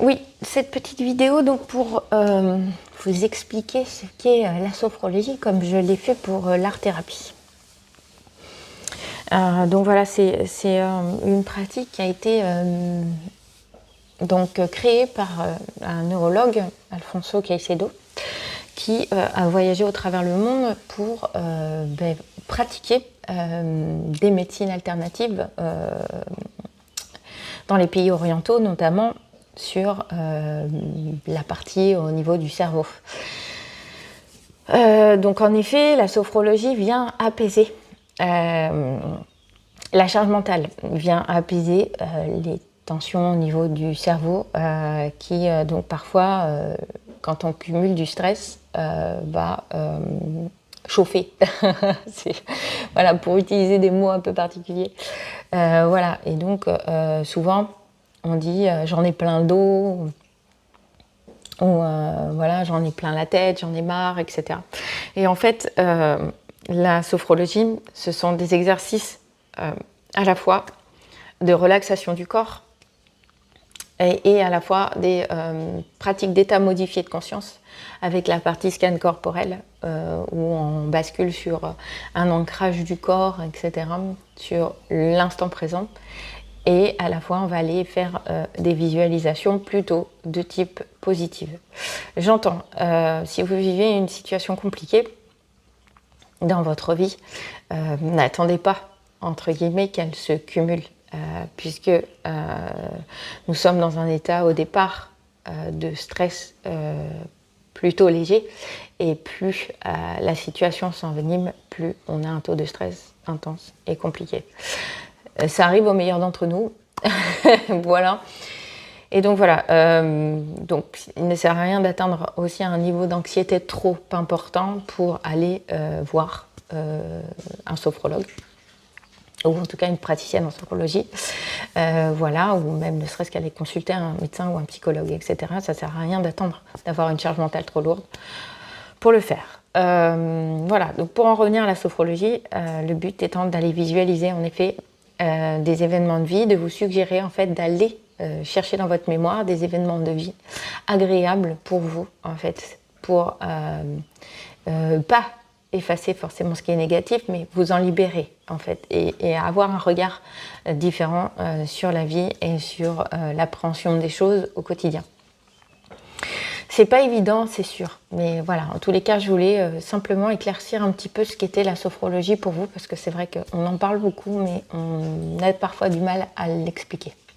Oui, cette petite vidéo donc pour vous expliquer ce qu'est la sophrologie comme je l'ai fait pour l'art-thérapie. Donc voilà, c'est une pratique qui a été créée par un neurologue, Alfonso Caicedo, qui a voyagé au travers le monde pour pratiquer des médecines alternatives dans les pays orientaux, notamment sur la partie au niveau du cerveau. Donc en effet, la sophrologie vient apaiser la charge mentale, vient apaiser les tensions au niveau du cerveau qui donc parfois, quand on cumule du stress, va chauffer. Voilà, pour utiliser des mots un peu particuliers. Voilà, et donc souvent on dit j'en ai plein le dos, ou voilà, j'en ai plein la tête, j'en ai marre, etc. Et en fait, la sophrologie, ce sont des exercices à la fois de relaxation du corps et à la fois des pratiques d'état modifié de conscience avec la partie scan corporel où on bascule sur un ancrage du corps, etc., sur l'instant présent. Et à la fois, on va aller faire des visualisations plutôt de type positive. J'entends, si vous vivez une situation compliquée dans votre vie, n'attendez pas, entre guillemets, qu'elle se cumule, puisque nous sommes dans un état au départ de stress plutôt léger, et plus la situation s'envenime, plus on a un taux de stress intense et compliqué. Ça arrive aux meilleurs d'entre nous, voilà. Et donc voilà, donc il ne sert à rien d'atteindre aussi un niveau d'anxiété trop important pour aller voir un sophrologue, ou en tout cas une praticienne en sophrologie, voilà, ou même ne serait-ce qu'aller consulter un médecin ou un psychologue, etc. Ça ne sert à rien d'attendre d'avoir une charge mentale trop lourde pour le faire. Voilà, donc pour en revenir à la sophrologie, le but étant d'aller visualiser en effet des événements de vie, de vous suggérer en fait d'aller chercher dans votre mémoire des événements de vie agréables pour vous en fait, pour pas effacer forcément ce qui est négatif, mais vous en libérer en fait et avoir un regard différent sur la vie et sur l'appréhension des choses au quotidien. C'est pas évident, c'est sûr, mais voilà, en tous les cas, je voulais simplement éclaircir un petit peu ce qu'était la sophrologie pour vous, parce que c'est vrai qu'on en parle beaucoup, mais on a parfois du mal à l'expliquer.